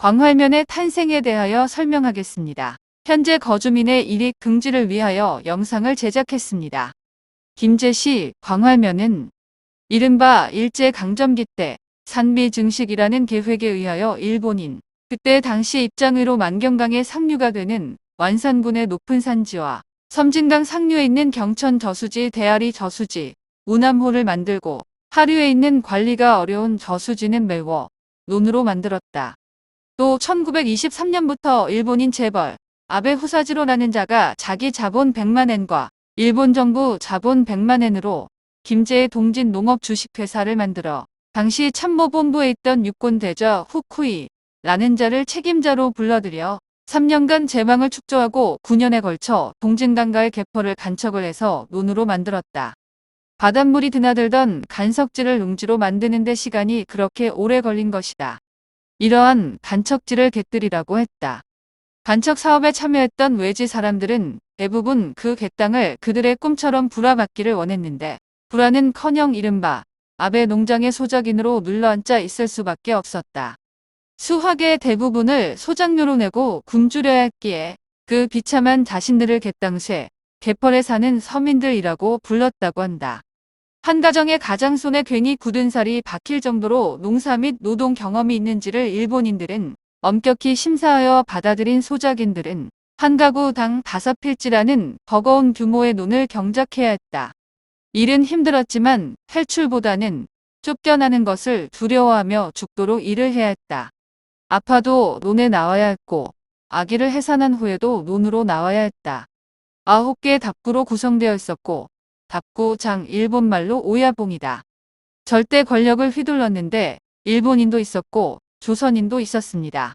광활면의 탄생에 대하여 설명하겠습니다. 현재 거주민의 일익 긍지를 위하여 영상을 제작했습니다. 김제시 광활면은 이른바 일제강점기 때 산미 증식이라는 계획에 의하여 일본인 그때 당시 입장으로 만경강에 상류가 되는 완산군의 높은 산지와 섬진강 상류에 있는 경천 저수지, 대아리 저수지, 우남호를 만들고 하류에 있는 관리가 어려운 저수지는 메워 논으로 만들었다. 또 1923년부터 일본인 재벌 아베 후사지로라는 자가 자기 자본 100만엔과 일본 정부 자본 100만엔으로 김제의 동진 농업 주식회사를 만들어 당시 참모본부에 있던 육군대저 후쿠이라는 자를 책임자로 불러들여 3년간 제망을 축조하고 9년에 걸쳐 동진강가의 개포를 간척을 해서 논으로 만들었다. 바닷물이 드나들던 간석지를 웅지로 만드는 데 시간이 그렇게 오래 걸린 것이다. 이러한 간척지를 갯들이라고 했다. 간척 사업에 참여했던 외지 사람들은 대부분 그 갯땅을 그들의 꿈처럼 불화받기를 원했는데 불화는커녕 이른바 아베 농장의 소작인으로 눌러앉아 있을 수밖에 없었다. 수확의 대부분을 소작료로 내고 굶주려야 했기에 그 비참한 자신들을 갯땅쇠, 갯벌에 사는 서민들이라고 불렀다고 한다. 한 가정의 가장손에 괜히 굳은 살이 박힐 정도로 농사 및 노동 경험이 있는지를 일본인들은 엄격히 심사하여 받아들인 소작인들은 한 가구당 5필지라는 버거운 규모의 논을 경작해야 했다. 일은 힘들었지만 탈출보다는 쫓겨나는 것을 두려워하며 죽도록 일을 해야 했다. 아파도 논에 나와야 했고 아기를 해산한 후에도 논으로 나와야 했다. 9개의 답구로 구성되어 있었고 답구장 일본말로 오야봉이다. 절대 권력을 휘둘렀는데 일본인도 있었고 조선인도 있었습니다.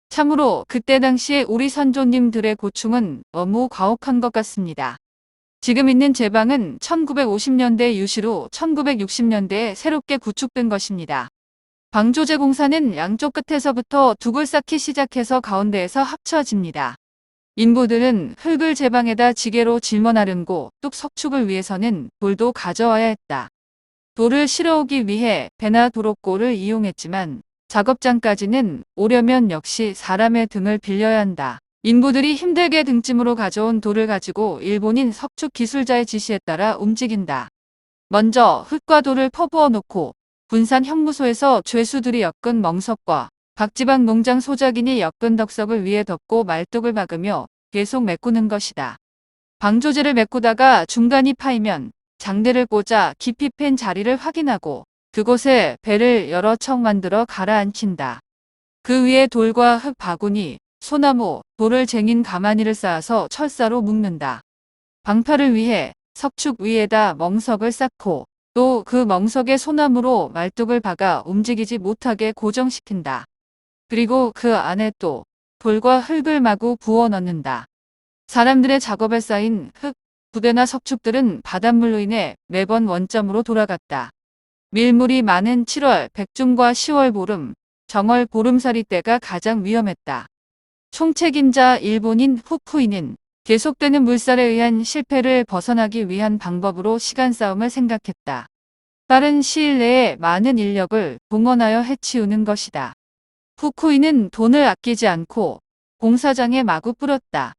참으로 그때 당시에 우리 선조님들의 고충은 너무 가혹한 것 같습니다. 지금 있는 제방은 1950년대 유시로 1960년대에 새롭게 구축된 것입니다. 방조제 공사는 양쪽 끝에서부터 둑을 쌓기 시작해서 가운데에서 합쳐집니다. 인부들은 흙을 제방에다 지게로 짊어나르고 뚝 석축을 위해서는 돌도 가져와야 했다. 돌을 실어오기 위해 배나 도로꼬를 이용했지만 작업장까지는 오려면 역시 사람의 등을 빌려야 한다. 인부들이 힘들게 등짐으로 가져온 돌을 가지고 일본인 석축 기술자의 지시에 따라 움직인다. 먼저 흙과 돌을 퍼부어 놓고 군산 형무소에서 죄수들이 엮은 멍석과 각지방 농장 소작인이 엮은 덕석을 위에 덮고 말뚝을 박으며 계속 메꾸는 것이다. 방조제를 메꾸다가 중간이 파이면 장대를 꽂아 깊이 팬 자리를 확인하고 그곳에 배를 여러 척 만들어 가라앉힌다. 그 위에 돌과 흙 바구니, 소나무, 돌을 쟁인 가마니를 쌓아서 철사로 묶는다. 방파를 위해 석축 위에다 멍석을 쌓고 또 그 멍석에 소나무로 말뚝을 박아 움직이지 못하게 고정시킨다. 그리고 그 안에 또 돌과 흙을 마구 부어 넣는다. 사람들의 작업에 쌓인 흙, 부대나 석축들은 바닷물로 인해 매번 원점으로 돌아갔다. 밀물이 많은 7월 백중과 10월 보름, 정월 보름살이 때가 가장 위험했다. 총책임자 일본인 후쿠이는 계속되는 물살에 의한 실패를 벗어나기 위한 방법으로 시간 싸움을 생각했다. 빠른 시일 내에 많은 인력을 동원하여 해치우는 것이다. 후쿠이는 돈을 아끼지 않고 공사장에 마구 뿌렸다.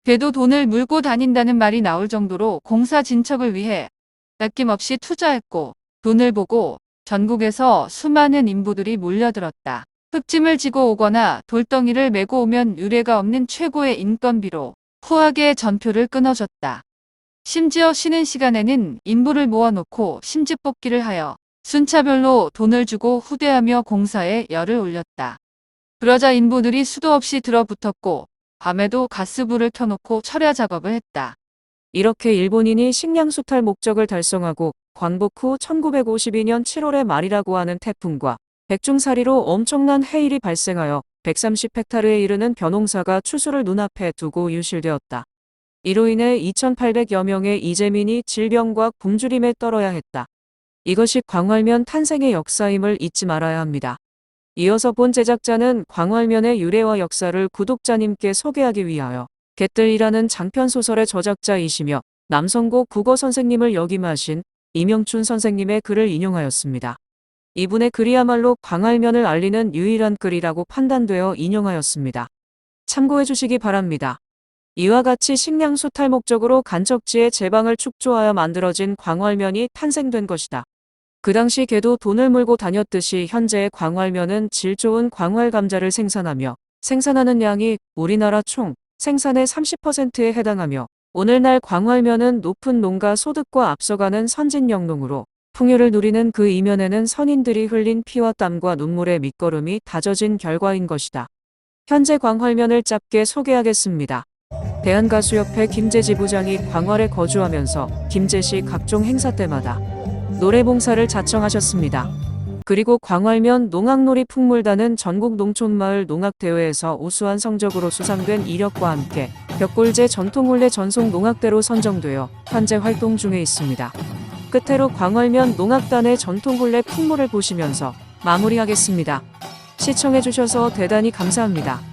배도 돈을 물고 다닌다는 말이 나올 정도로 공사 진척을 위해 아낌없이 투자했고 돈을 보고 전국에서 수많은 인부들이 몰려들었다. 흙짐을 지고 오거나 돌덩이를 메고 오면 유례가 없는 최고의 인건비로 후하게 전표를 끊어줬다. 심지어 쉬는 시간에는 인부를 모아놓고 심지 뽑기를 하여 순차별로 돈을 주고 후대하며 공사에 열을 올렸다. 그러자 인부들이 수도 없이 들어붙었고 밤에도 가스불을 켜놓고 철야 작업을 했다. 이렇게 일본인이 식량 수탈 목적을 달성하고 광복 후 1952년 7월의 말이라고 하는 태풍과 백중사리로 엄청난 해일이 발생하여 130헥타르에 이르는 벼농사가 추수를 눈앞에 두고 유실되었다. 이로 인해 2,800여 명의 이재민이 질병과 굶주림에 떨어야 했다. 이것이 광활면 탄생의 역사임을 잊지 말아야 합니다. 이어서 본 제작자는 광활면의 유래와 역사를 구독자님께 소개하기 위하여 갯들이라는 장편소설의 저작자이시며 남성고 국어 선생님을 역임하신 이명춘 선생님의 글을 인용하였습니다. 이분의 글이야말로 광활면을 알리는 유일한 글이라고 판단되어 인용하였습니다. 참고해 주시기 바랍니다. 이와 같이 식량 수탈 목적으로 간척지의 제방을 축조하여 만들어진 광활면이 탄생된 것이다. 그 당시 개도 돈을 물고 다녔듯이 현재의 광활면은 질 좋은 광활 감자를 생산하며 생산하는 양이 우리나라 총 생산의 30%에 해당하며 오늘날 광활면은 높은 농가 소득과 앞서가는 선진 영농으로 풍요를 누리는 그 이면에는 선인들이 흘린 피와 땀과 눈물의 밑거름이 다져진 결과인 것이다. 현재 광활면을 짧게 소개하겠습니다. 대한가수협회 김제 지부장이 광활에 거주하면서 김제시 각종 행사 때마다 노래봉사를 자청하셨습니다. 그리고 광활면 농악놀이 풍물단은 전국 농촌마을 농악대회에서 우수한 성적으로 수상된 이력과 함께 벽골제 전통혼례 전속 농악대로 선정되어 현재 활동 중에 있습니다. 끝으로 광활면 농악단의 전통혼례 풍물을 보시면서 마무리하겠습니다. 시청해주셔서 대단히 감사합니다.